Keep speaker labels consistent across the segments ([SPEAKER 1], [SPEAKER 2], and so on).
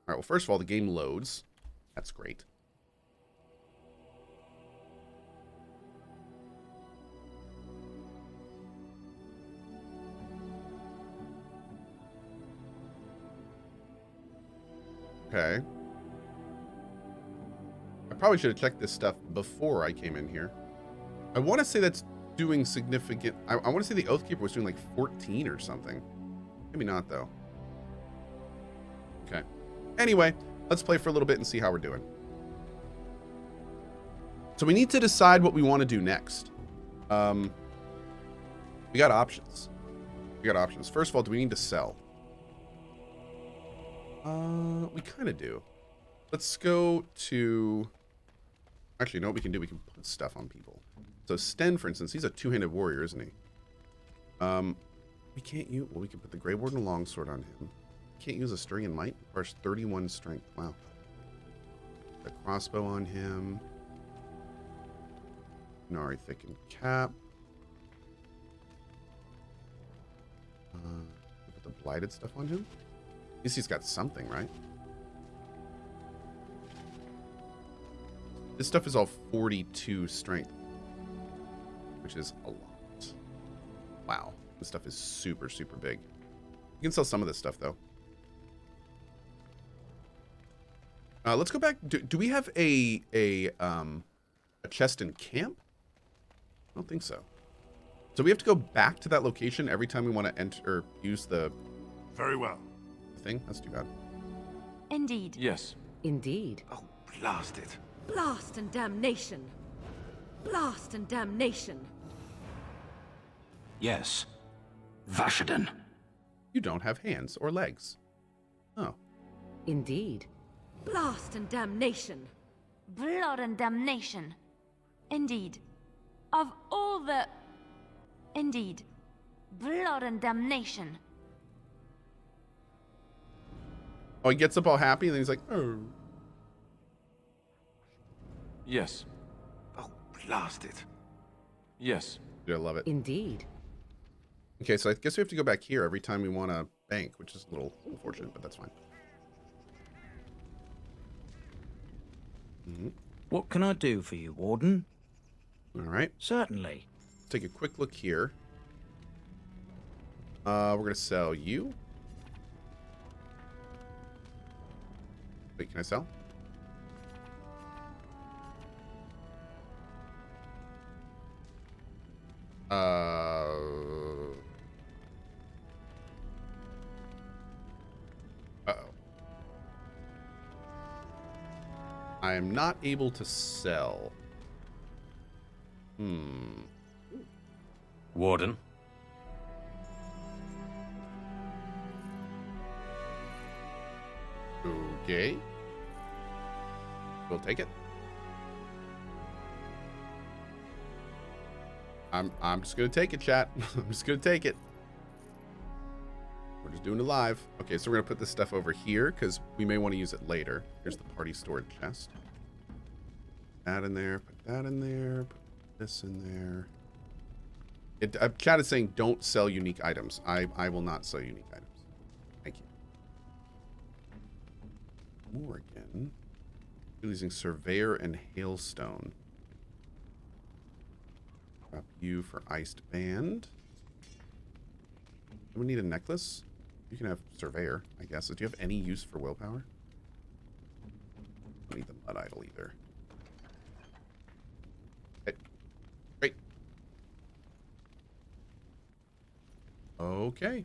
[SPEAKER 1] right, well, first of all, the game loads. That's great. Okay. I probably should have checked this stuff before I came in here. I want to say that's doing significant... I want to say the Oathkeeper was doing like 14 or something. Maybe not, though. Okay. Anyway, let's play for a little bit and see how we're doing. So we need to decide what we want to do next. We got options. First of all, do we need to sell? We kind of do. Let's go to... Actually, you know what we can do? We can put stuff on people. So Sten, for instance, he's a two-handed warrior, isn't he? We can't use... Well, we can put the Grey Warden Longsword on him. Can't use a Stirring and Might. Requires 31 strength. Wow. The crossbow on him. Nari Thickened Cap. Put the Blighted stuff on him. At least he's got something, right? This stuff is all 42 strength, which is a lot. Wow. This stuff is super, super big. You can sell some of this stuff, though. Let's go back. Do we have a chest in camp? I don't think so. So we have to go back to that location every time we want to enter or use the...
[SPEAKER 2] Very well.
[SPEAKER 1] Thing? That's too bad.
[SPEAKER 3] Indeed.
[SPEAKER 2] Yes.
[SPEAKER 4] Indeed.
[SPEAKER 2] Oh, blast it.
[SPEAKER 3] Blast and damnation. Blast and damnation.
[SPEAKER 5] Yes. Vashaden.
[SPEAKER 1] You don't have hands or legs. Oh.
[SPEAKER 4] Indeed.
[SPEAKER 3] Blast and damnation.
[SPEAKER 6] Blood and damnation. Indeed. Of all the... Indeed. Blood and damnation.
[SPEAKER 1] Oh, he gets up all happy and then he's like, oh.
[SPEAKER 2] Yes. Oh, blast it. Yes.
[SPEAKER 1] Yeah, I love it.
[SPEAKER 4] Indeed.
[SPEAKER 1] Okay, so I guess we have to go back here every time we want to bank, which is a little unfortunate, but that's fine.
[SPEAKER 5] What can I do for you, Warden?
[SPEAKER 1] All right.
[SPEAKER 5] Certainly.
[SPEAKER 1] Let's take a quick look here. We're going to sell you. Wait, can I sell? Uh-oh. I am not able to sell.
[SPEAKER 2] Warden.
[SPEAKER 1] Okay. We'll take it. I'm just gonna take it, chat. I'm just gonna take it. We're just doing it live. Okay, so we're gonna put this stuff over here because we may want to use it later. Here's the party storage chest. That in there. Put that in there. Put this in there. Chat is saying don't sell unique items. I will not sell unique items. Thank you. Morgan. Using Surveyor and Hailstone. Drop you for Iced Band. Do we need a necklace? You can have Surveyor, I guess. Do you have any use for willpower? Don't need the Mud Idol either. Okay. Great. Okay.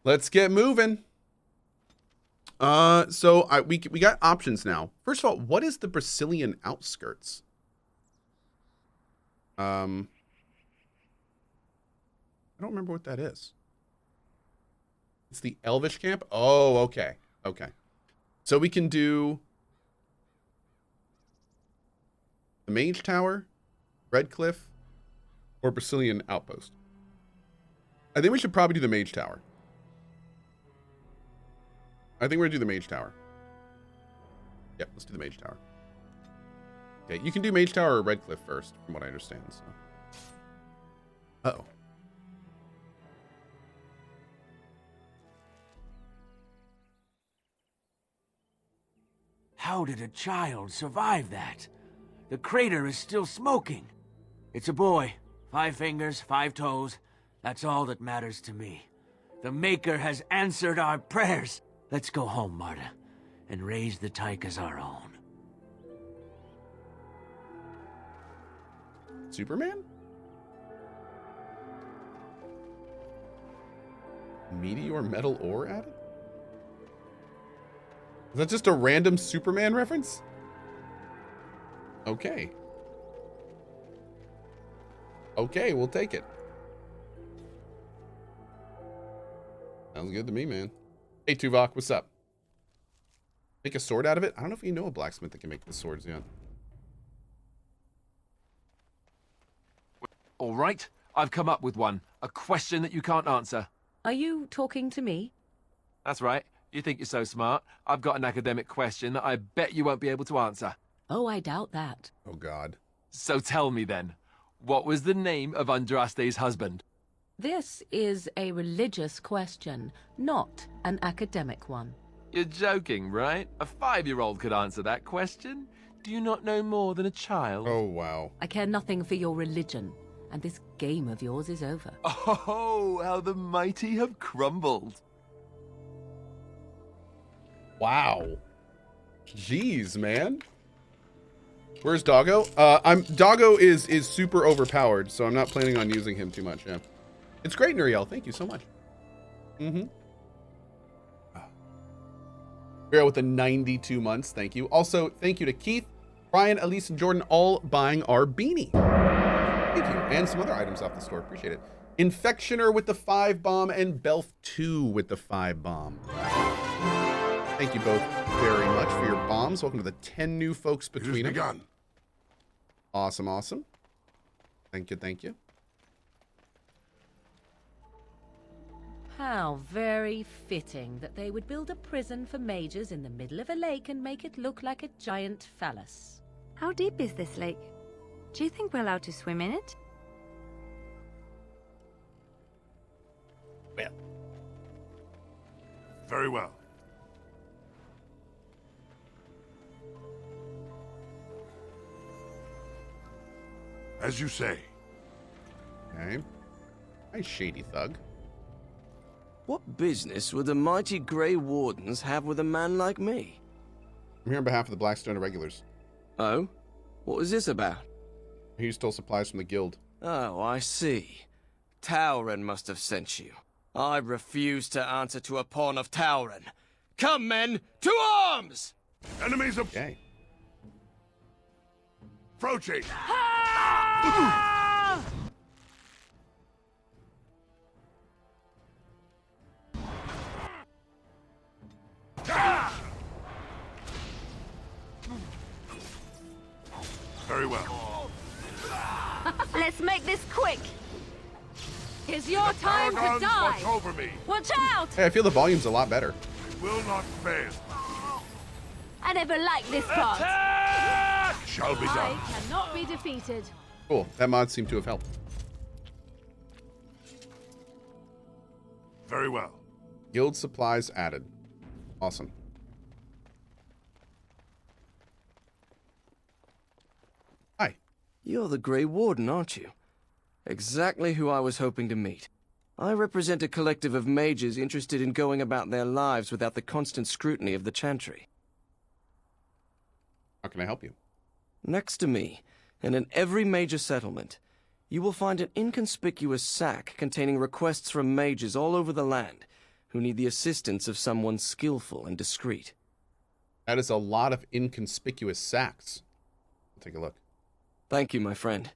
[SPEAKER 1] Let's get moving. So we got options now. First of all, what is the Brazilian outskirts? I don't remember what that is. It's the Elvish camp? Oh, okay. Okay. So we can do the Mage Tower, Red Cliff, or Brazilian Outpost. I think we should probably do the Mage Tower. I think we're going to do the Mage Tower. Yep, let's do the Mage Tower. Okay, you can do Mage Tower or Red Cliff first, from what I understand. So. Uh-oh.
[SPEAKER 7] How did a child survive that? The crater is still smoking. It's a boy. 5 fingers, 5 toes. That's all that matters to me. The Maker has answered our prayers. Let's go home, Marta, and raise the tyke as our own.
[SPEAKER 1] Superman? Meteor metal ore added? Is that just a random Superman reference? Okay. Okay, we'll take it. Sounds good to me, man. Hey, Tuvok, what's up? Make a sword out of it? I don't know if you know a blacksmith that can make the swords yet.
[SPEAKER 2] All right, I've come up with one. A question that you can't answer.
[SPEAKER 4] Are you talking to me?
[SPEAKER 2] That's right. You think you're so smart. I've got an academic question that I bet you won't be able to answer.
[SPEAKER 4] Oh, I doubt that.
[SPEAKER 1] Oh, God.
[SPEAKER 2] So tell me then, what was the name of Andraste's husband?
[SPEAKER 4] This is a religious question, not an academic one.
[SPEAKER 2] You're joking, right? A 5-year-old could answer that question. Do you not know more than a child?
[SPEAKER 1] Oh, wow.
[SPEAKER 4] I care nothing for your religion, and this game of yours is over.
[SPEAKER 2] Oh, how the mighty have crumbled.
[SPEAKER 1] Wow. Jeez, man. Where's Doggo? Doggo is super overpowered, so I'm not planning on using him too much, yeah. It's great, Nuriel. Thank you so much. We're with the 92 months. Thank you. Also, thank you to Keith, Brian, Elise, and Jordan, all buying our beanie. Thank you. And some other items off the store. Appreciate it. Infectioner with the 5 bomb and Belf 2 with the 5 bomb. Thank you both very much for your bombs. Welcome to the 10 new folks between them.
[SPEAKER 2] Begun.
[SPEAKER 1] Awesome, awesome. Thank you, thank you.
[SPEAKER 4] How very fitting that they would build a prison for mages in the middle of a lake and make it look like a giant phallus.
[SPEAKER 6] How deep is this lake? Do you think we're allowed to swim in it?
[SPEAKER 1] Well.
[SPEAKER 2] Very well. As you say.
[SPEAKER 1] Okay. Nice shady thug.
[SPEAKER 8] What business would the mighty Grey Wardens have with a man like me?
[SPEAKER 1] I'm here on behalf of the Blackstone Irregulars.
[SPEAKER 8] Oh? What was this about?
[SPEAKER 1] He stole supplies from the guild.
[SPEAKER 8] Oh, I see. Tauren must have sent you. I refuse to answer to a pawn of Tauren. Come, men, to arms!
[SPEAKER 2] Enemies of...
[SPEAKER 1] Okay.
[SPEAKER 2] Approaching! Very well.
[SPEAKER 6] Let's make this quick!
[SPEAKER 3] Is your time to die?
[SPEAKER 2] Watch over me.
[SPEAKER 6] Watch out!
[SPEAKER 1] Hey, I feel the volume's a lot better.
[SPEAKER 2] It will not fail.
[SPEAKER 6] I never liked this part.
[SPEAKER 2] Shall be done.
[SPEAKER 3] I cannot be defeated.
[SPEAKER 1] Cool. That mod seemed to have helped.
[SPEAKER 2] Very well.
[SPEAKER 1] Guild supplies added. Awesome. Hi.
[SPEAKER 8] You're the Grey Warden, aren't you? Exactly who I was hoping to meet. I represent a collective of mages interested in going about their lives without the constant scrutiny of the Chantry.
[SPEAKER 1] How can I help you?
[SPEAKER 8] Next to me, and in every major settlement, you will find an inconspicuous sack containing requests from mages all over the land who need the assistance of someone skillful and discreet.
[SPEAKER 1] That is a lot of inconspicuous sacks. I'll take a look.
[SPEAKER 8] Thank you, my friend.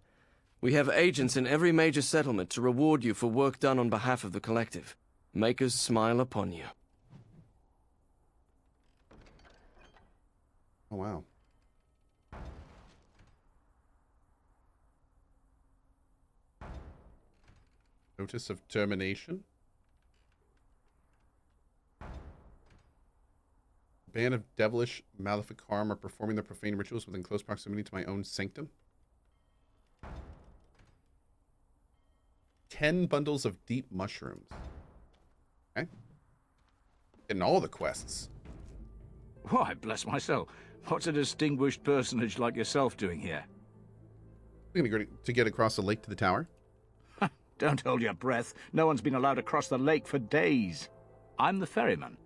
[SPEAKER 8] We have agents in every major settlement to reward you for work done on behalf of the collective. Makers smile upon you.
[SPEAKER 1] Oh, wow. Notice of termination. Band of devilish, malefic harm are performing their profane rituals within close proximity to my own sanctum. 10 bundles of deep mushrooms. Okay. Getting all the quests.
[SPEAKER 5] Why, bless my soul. What's a distinguished personage like yourself doing here?
[SPEAKER 1] We're going to get across the lake to the tower.
[SPEAKER 5] Don't hold your breath. No one's been allowed across the lake for days. I'm the ferryman.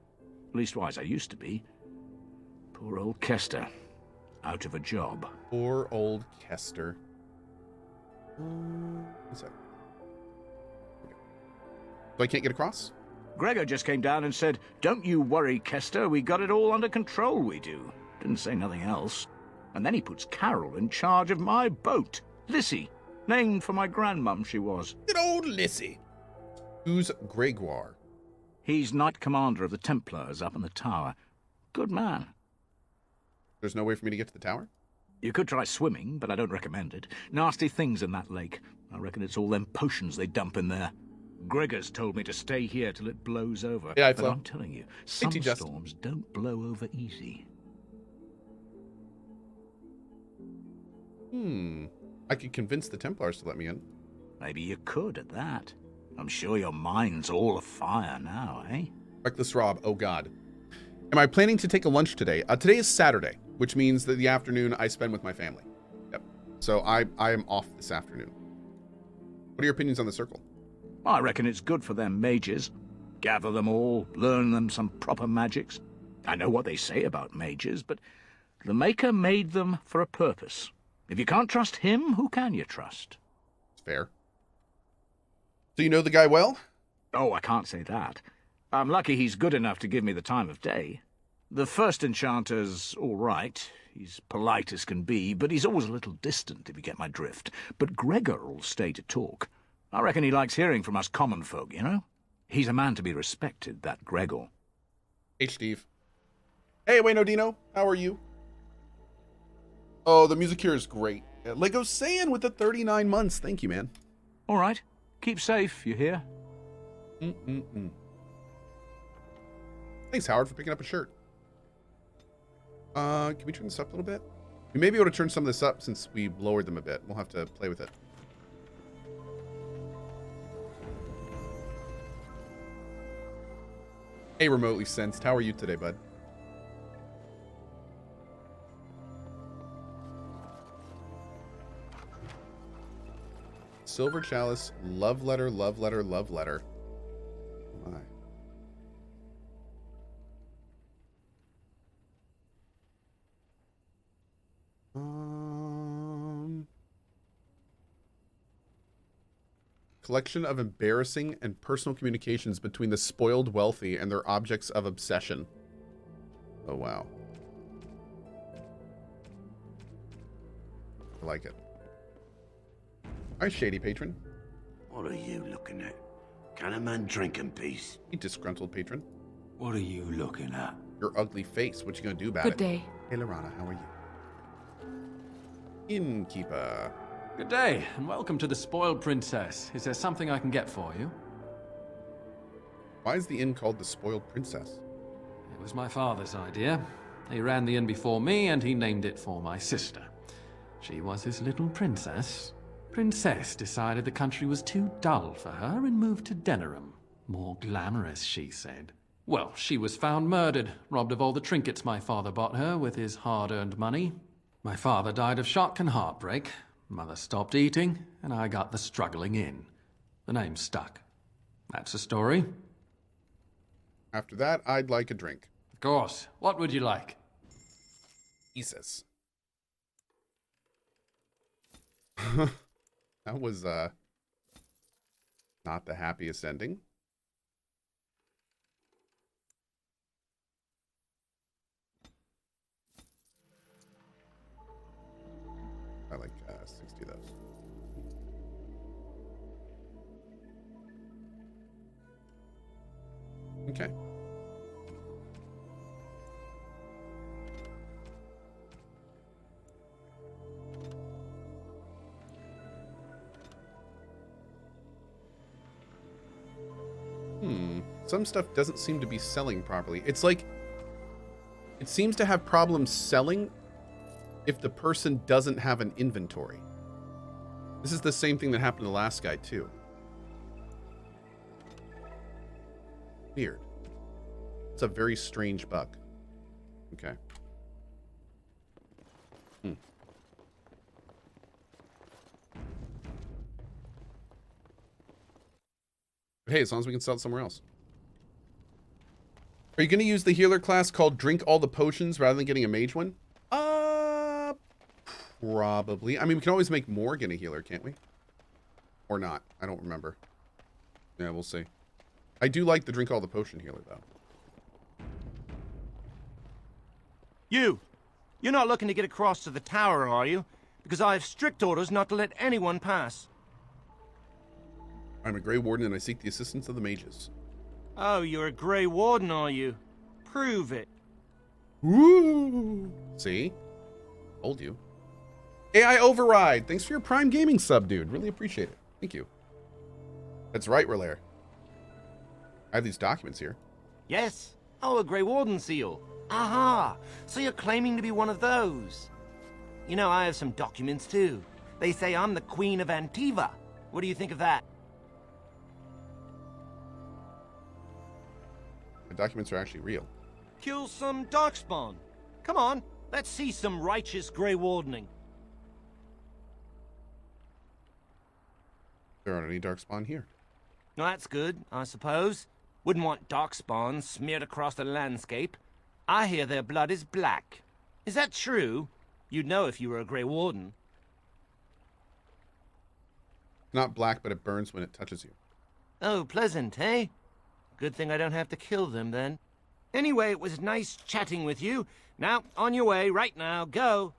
[SPEAKER 5] Leastwise, I used to be. Poor old Kester. Out of a job.
[SPEAKER 1] Poor old Kester. What's that? Okay. So I can't get across?
[SPEAKER 5] Gregor just came down and said, "Don't you worry, Kester. We got it all under control, we do." Didn't say nothing else. And then he puts Carol in charge of my boat. Lissy. Named for my grandmum, she was.
[SPEAKER 1] Good old Lissy. Who's Gregoire?
[SPEAKER 5] He's Knight Commander of the Templars up in the tower. Good man.
[SPEAKER 1] There's no way for me to get to the tower?
[SPEAKER 5] You could try swimming, but I don't recommend it. Nasty things in that lake. I reckon it's all them potions they dump in there. Gregor's told me to stay here till it blows over.
[SPEAKER 1] Yeah,
[SPEAKER 5] but I'm telling you, some storms don't blow over easy.
[SPEAKER 1] I could convince the Templars to let me in.
[SPEAKER 5] Maybe you could at that. I'm sure your mind's all afire now, eh?
[SPEAKER 1] Reckless Rob, oh god. Am I planning to take a lunch today? Today is Saturday, which means that the afternoon I spend with my family. Yep. So I am off this afternoon. What are your opinions on the circle?
[SPEAKER 5] I reckon it's good for them mages. Gather them all, learn them some proper magics. I know what they say about mages, but the Maker made them for a purpose. If you can't trust him, who can you trust?
[SPEAKER 1] It's fair. So you know the guy well?
[SPEAKER 5] Oh, I can't say that. I'm lucky he's good enough to give me the time of day. The first enchanter's all right. He's polite as can be, but he's always a little distant, if you get my drift. But Gregor'll stay to talk. I reckon he likes hearing from us common folk, you know? He's a man to be respected, that Gregor.
[SPEAKER 1] Hey, Steve. Hey, Wayno Dino. How are you? Oh, the music here is great. Lego Saiyan with the 39 months. Thank you, man.
[SPEAKER 5] All right. Keep safe, you hear?
[SPEAKER 1] Thanks, Howard, for picking up a shirt. Can we turn this up a little bit? We may be able to turn some of this up since we lowered them a bit. We'll have to play with it. Hey, Remotely Sensed. How are you today, bud? Silver Chalice, love letter, love letter, love letter. Oh my. Collection of embarrassing and personal communications between the spoiled wealthy and their objects of obsession. Oh, wow. I like it. Hi, Shady Patron.
[SPEAKER 9] What are you looking at? Can a man drink in peace?
[SPEAKER 1] You disgruntled patron.
[SPEAKER 9] What are you looking at?
[SPEAKER 1] Your ugly face. What you gonna do about it?
[SPEAKER 3] Good day.
[SPEAKER 1] Hey, Lorana, how are you? Innkeeper.
[SPEAKER 10] Good day, and welcome to the Spoiled Princess. Is there something I can get for you?
[SPEAKER 1] Why is the inn called the Spoiled Princess?
[SPEAKER 10] It was my father's idea. He ran the inn before me, and he named it for my sister. She was his little princess. Princess decided the country was too dull for her and moved to Denerim. More glamorous, she said. Well, she was found murdered, robbed of all the trinkets my father bought her with his hard-earned money. My father died of shock and heartbreak. Mother stopped eating, and I got the struggling inn. The name stuck. That's the story.
[SPEAKER 1] After that, I'd like a drink.
[SPEAKER 10] Of course. What would you like?
[SPEAKER 1] Jesus. That was, not the happiest ending. I like 60 of those. Okay. Some stuff doesn't seem to be selling properly. It's like, it seems to have problems selling if the person doesn't have an inventory. This is the same thing that happened to the last guy, too. Weird. It's a very strange bug. Okay. But hey, as long as we can sell it somewhere else. Are you going to use the healer class called Drink All the Potions rather than getting a mage one? Probably. I mean, we can always make Morgan a healer, can't we? Or not. I don't remember. Yeah, we'll see. I do like the Drink All the Potion healer, though.
[SPEAKER 11] You're not looking to get across to the tower, are you? Because I have strict orders not to let anyone pass.
[SPEAKER 1] I'm a Grey Warden and I seek the assistance of the mages.
[SPEAKER 11] Oh, you're a Grey Warden, are you? Prove it.
[SPEAKER 1] Woo! See? Told you. AI Override! Thanks for your Prime Gaming sub, dude. Really appreciate it. Thank you. That's right, Relaire. I have these documents here.
[SPEAKER 11] Yes. Oh, a Grey Warden seal. Aha! So you're claiming to be one of those. You know, I have some documents, too. They say I'm the Queen of Antiva. What do you think of that?
[SPEAKER 1] The documents are actually real.
[SPEAKER 11] Kill some darkspawn. Come on, let's see some righteous Grey Wardening.
[SPEAKER 1] There aren't any darkspawn here.
[SPEAKER 11] Well, that's good, I suppose. Wouldn't want darkspawn smeared across the landscape. I hear their blood is black. Is that true? You'd know if you were a Grey Warden.
[SPEAKER 1] Not black, but it burns when it touches you.
[SPEAKER 11] Oh, pleasant, eh? Good thing I don't have to kill them, then. Anyway, it was nice chatting with you. Now, on your way, right now, go.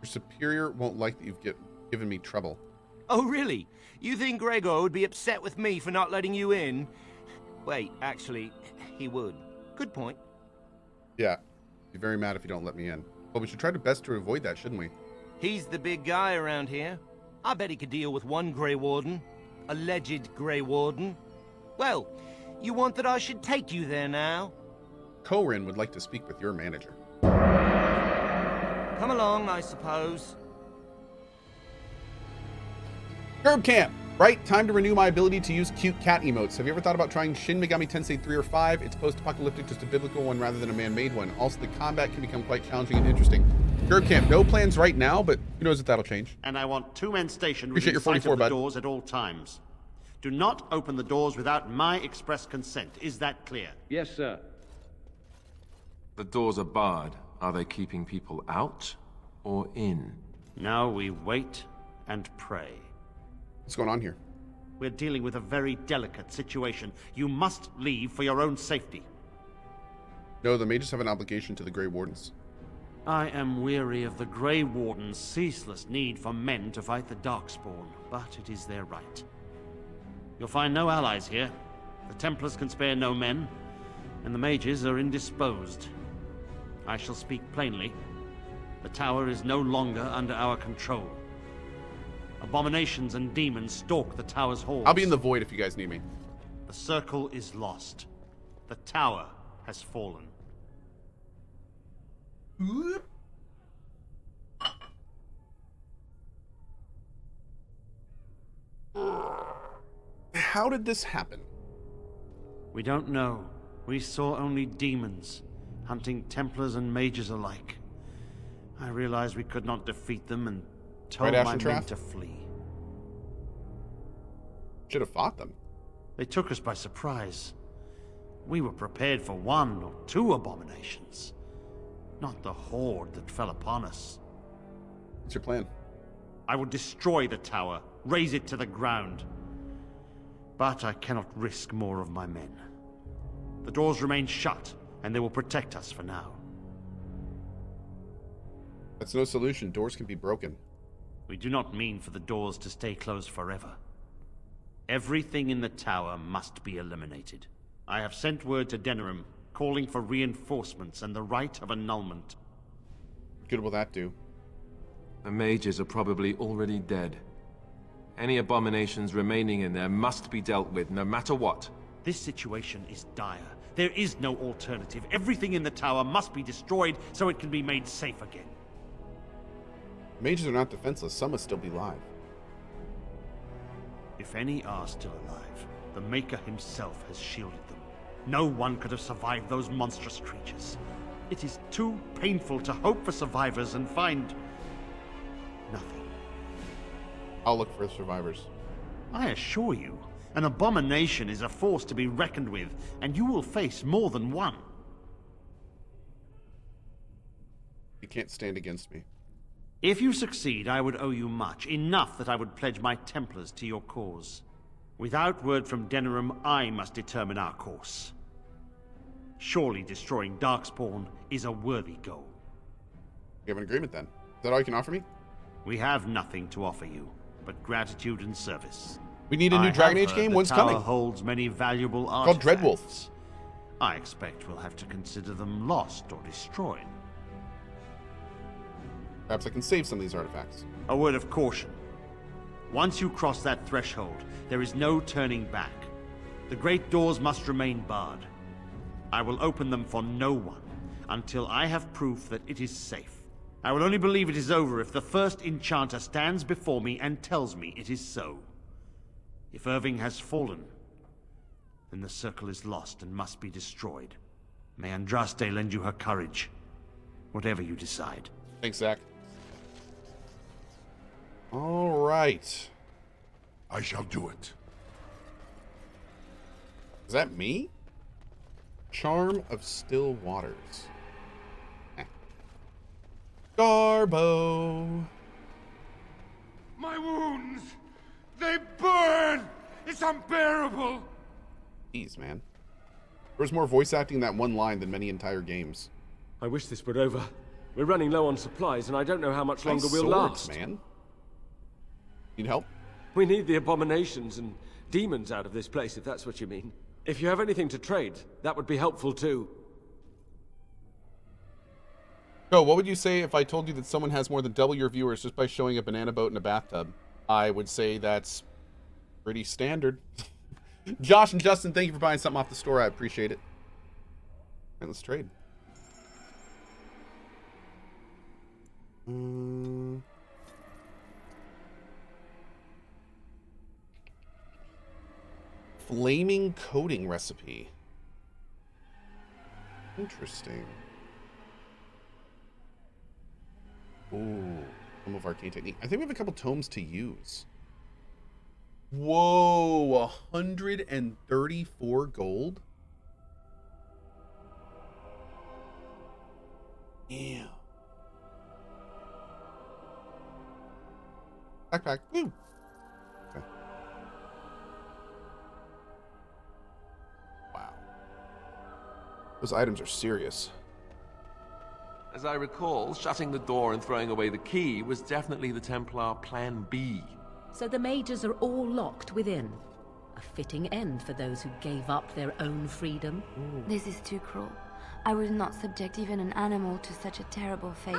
[SPEAKER 1] Your superior won't like that you've given me trouble.
[SPEAKER 11] Oh, really? You think Gregor would be upset with me for not letting you in? Wait, actually, he would. Good point.
[SPEAKER 1] Yeah. Be very mad if you don't let me in. Well, we should try the best to avoid that, shouldn't we?
[SPEAKER 11] He's the big guy around here. I bet he could deal with one Grey Warden. Alleged Grey Warden. Well, you want that I should take you there now?
[SPEAKER 1] Corin would like to speak with your manager.
[SPEAKER 11] Come along, I suppose.
[SPEAKER 1] Gerb Camp! Right, time to renew my ability to use cute cat emotes. Have you ever thought about trying Shin Megami Tensei 3 or 5? It's post-apocalyptic, just a biblical one rather than a man-made one. Also, the combat can become quite challenging and interesting. Gerb Camp, no plans right now, but who knows if that'll change.
[SPEAKER 12] And I want 2 men stationed
[SPEAKER 1] Appreciate
[SPEAKER 12] within
[SPEAKER 1] your
[SPEAKER 12] sight of the
[SPEAKER 1] bud.
[SPEAKER 12] doors at all times. Do not open the doors without my express consent. Is that clear?
[SPEAKER 13] Yes, sir.
[SPEAKER 2] The doors are barred. Are they keeping people out or in?
[SPEAKER 12] Now we wait and pray.
[SPEAKER 1] What's going on here?
[SPEAKER 12] We're dealing with a very delicate situation. You must leave for your own safety.
[SPEAKER 1] No, the mages have an obligation to the Grey Wardens.
[SPEAKER 12] I am weary of the Grey Warden's ceaseless need for men to fight the Darkspawn, but it is their right. You'll find no allies here. The Templars can spare no men, and the mages are indisposed. I shall speak plainly. The tower is no longer under our control. Abominations and demons stalk the tower's halls.
[SPEAKER 1] I'll be in the void if you guys need me.
[SPEAKER 12] The circle is lost. The tower has fallen.
[SPEAKER 1] How did this happen?
[SPEAKER 12] We don't know. We saw only demons, hunting Templars and mages alike. I realized we could not defeat them and told my men to flee.
[SPEAKER 1] Should have fought them.
[SPEAKER 12] They took us by surprise. We were prepared for 1 or 2 abominations, not the horde that fell upon us.
[SPEAKER 1] What's your plan?
[SPEAKER 12] I will destroy the tower, raze it to the ground. But I cannot risk more of my men. The doors remain shut, and they will protect us for now.
[SPEAKER 1] That's no solution. Doors can be broken.
[SPEAKER 12] We do not mean for the doors to stay closed forever. Everything in the tower must be eliminated. I have sent word to Denerim, calling for reinforcements and the right of annulment.
[SPEAKER 1] What good will that do?
[SPEAKER 2] The mages are probably already dead. Any abominations remaining in there must be dealt with, no matter what.
[SPEAKER 12] This situation is dire. There is no alternative. Everything in the tower must be destroyed so it can be made safe again.
[SPEAKER 1] Mages are not defenseless. Some must still be alive.
[SPEAKER 12] If any are still alive, the Maker himself has shielded them. No one could have survived those monstrous creatures. It is too painful to hope for survivors and find nothing.
[SPEAKER 1] I'll look for survivors.
[SPEAKER 12] I assure you, an abomination is a force to be reckoned with, and you will face more than one.
[SPEAKER 1] You can't stand against me.
[SPEAKER 12] If you succeed, I would owe you much, enough that I would pledge my Templars to your cause. Without word from Denerim, I must determine our course. Surely destroying Darkspawn is a worthy goal.
[SPEAKER 1] You have an agreement then? Is that all you can offer me?
[SPEAKER 12] We have nothing to offer you, but gratitude and service.
[SPEAKER 1] We need a new Dragon Age game? When's coming?
[SPEAKER 12] The tower holds many valuable
[SPEAKER 1] called
[SPEAKER 12] artifacts. I expect we'll have to consider them lost or destroyed.
[SPEAKER 1] Perhaps I can save some of these artifacts.
[SPEAKER 12] A word of caution. Once you cross that threshold, there is no turning back. The great doors must remain barred. I will open them for no one until I have proof that it is safe. I will only believe it is over if the first enchanter stands before me and tells me it is so. If Irving has fallen, then the circle is lost and must be destroyed. May Andraste lend you her courage, whatever you decide.
[SPEAKER 1] Thanks, Zach. All right.
[SPEAKER 13] I shall do it.
[SPEAKER 1] Is that me? Charm of Still Waters. Garbo.
[SPEAKER 13] My wounds! They burn! It's unbearable!
[SPEAKER 1] Jeez, man. There was more voice acting in that one line than many entire games.
[SPEAKER 14] I wish this were over. We're running low on supplies, and I don't know how much longer we'll
[SPEAKER 1] swords,
[SPEAKER 14] last.
[SPEAKER 1] Man. Need help?
[SPEAKER 14] We need the abominations and demons out of this place, if that's what you mean. If you have anything to trade, that would be helpful too.
[SPEAKER 1] Joe, what would you say if I told you that someone has more than double your viewers just by showing a banana boat in a bathtub? I would say that's pretty standard. Josh and Justin, thank you for buying something off the store. I appreciate it. And let's trade. Flaming coating recipe. Interesting. Ooh, Tome of Arcane Technique. I think we have a couple tomes to use. Whoa, 134 gold? Yeah. Backpack. Woo. Okay. Wow. Those items are serious.
[SPEAKER 2] As I recall, shutting the door and throwing away the key was definitely the Templar Plan B.
[SPEAKER 4] So the mages are all locked within. A fitting end for those who gave up their own freedom.
[SPEAKER 6] This is too cruel. I would not subject even an animal to such a terrible fate.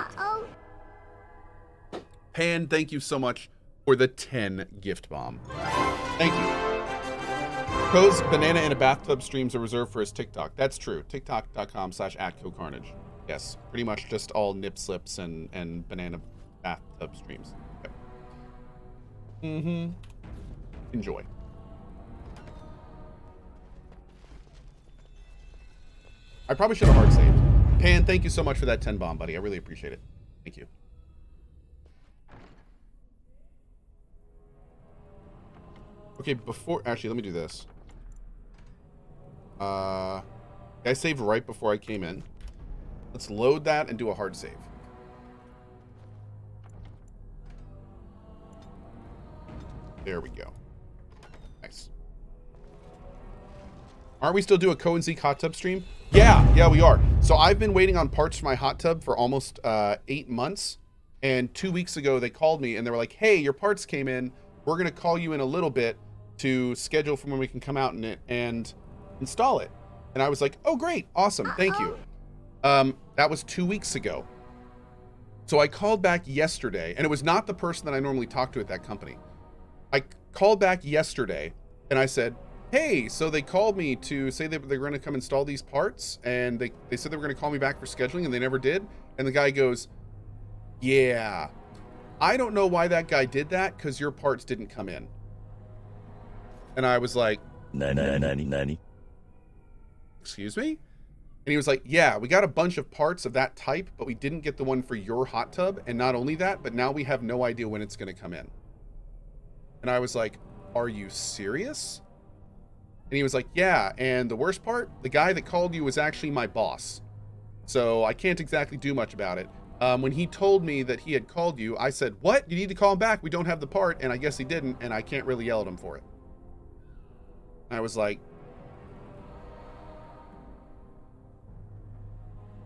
[SPEAKER 1] Pan, thank you so much for the 10 gift bomb. Thank you. Co's banana in a bathtub streams are reserved for his TikTok. That's true. TikTok.com/@CohhCarnage. Yes, pretty much just all nip slips and banana bathtub streams. Okay. Enjoy. I probably should have hard saved. Pan, thank you so much for that 10 bomb, buddy. I really appreciate it. Thank you. Okay, actually, let me do this. I saved right before I came in. Let's load that and do a hard save. There we go. Nice. Aren't we still doing a Co and Zeke hot tub stream? Yeah, we are. So I've been waiting on parts for my hot tub for almost 8 months. And 2 weeks ago, they called me and they were like, hey, your parts came in. We're going to call you in a little bit to schedule for when we can come out and install it. And I was like, oh, great. Awesome. Thank you. That was 2 weeks ago. So I called back yesterday, and it was not the person that I normally talk to at that company. I called back yesterday and I said, hey, so they called me to say that they're going to come install these parts, and they said they were going to call me back for scheduling, and they never did. And the guy goes, yeah, I don't know why that guy did that, because your parts didn't come in. And I was like, Nani. Excuse me? And he was like, yeah, we got a bunch of parts of that type, but we didn't get the one for your hot tub. And not only that, but now we have no idea when it's going to come in. And I was like, are you serious? And he was like, yeah. And the worst part, the guy that called you was actually my boss. So I can't exactly do much about it. When he told me that he had called you, I said, what? You need to call him back. We don't have the part. And I guess he didn't. And I can't really yell at him for it. I was like,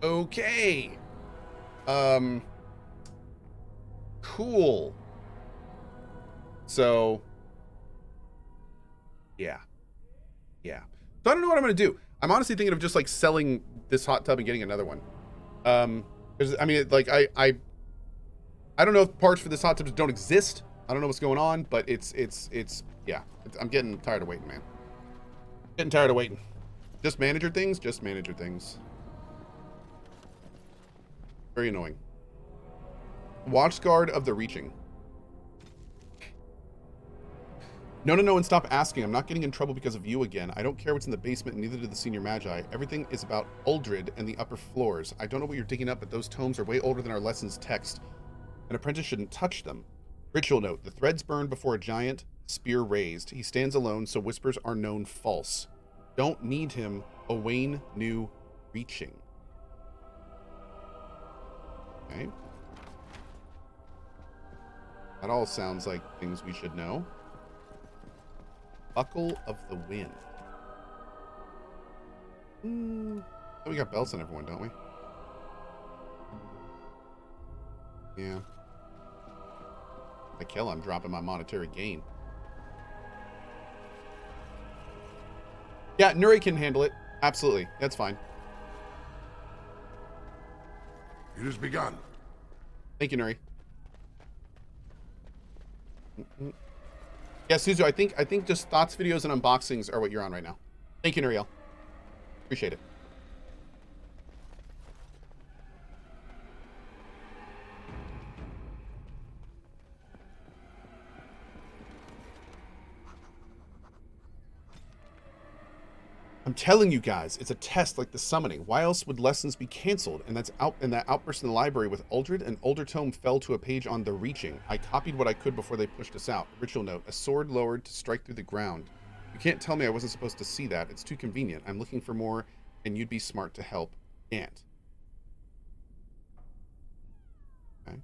[SPEAKER 1] okay. Cool. So, yeah. Yeah. So I don't know what I'm going to do. I'm honestly thinking of just like selling this hot tub and getting another one. I mean, like I don't know if parts for this hot tub don't exist. I don't know what's going on, but yeah. I'm getting tired of waiting, man. Getting tired of waiting. Just manager things. Very annoying. Watchguard of the Reaching. No, and stop asking. I'm not getting in trouble because of you again. I don't care what's in the basement, and neither do the senior magi. Everything is about Uldred and the upper floors. I don't know what you're digging up, but those tomes are way older than our lessons text. An apprentice shouldn't touch them. Ritual note. The threads burned before a giant, spear raised. He stands alone, so whispers are known false. Don't need him. Owain knew reaching. Okay. That all sounds like things we should know. Buckle of the Wind. Oh, we got belts on everyone, don't we? Yeah. If I kill, I'm dropping my monetary gain. Yeah, Nuri can handle it. Absolutely. That's fine.
[SPEAKER 13] It has begun.
[SPEAKER 1] Thank you, Nuri. Yeah, Suzu, I think just thoughts, videos, and unboxings are what you're on right now. Thank you, Nuriel. Appreciate it. I'm telling you guys, it's a test like the summoning. Why else would lessons be canceled? And that outburst in the library with Uldred, an older tome fell to a page on the Reaching. I copied what I could before they pushed us out. Ritual note, a sword lowered to strike through the ground. You can't tell me I wasn't supposed to see that. It's too convenient. I'm looking for more, and you'd be smart to help. Can't. Okay.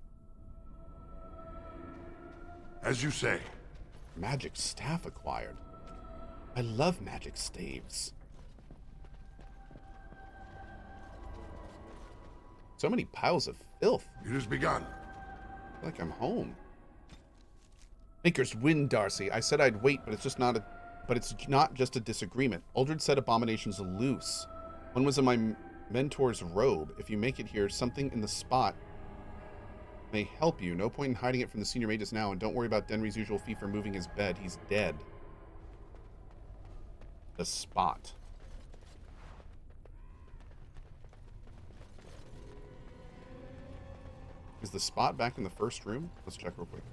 [SPEAKER 13] As you say.
[SPEAKER 1] Magic staff acquired. I love magic staves. So many piles of filth.
[SPEAKER 13] It has begun.
[SPEAKER 1] I feel like I'm home. Maker's Wind, Darcy. I said I'd wait, but it's not just a disagreement. Uldred said abominations loose. One was in my mentor's robe. If you make it here, something in the spot may help you. No point in hiding it from the senior mages now, and don't worry about Denry's usual fee for moving his bed. He's dead. The spot. Is the spot back in the first room? Let's check real quick.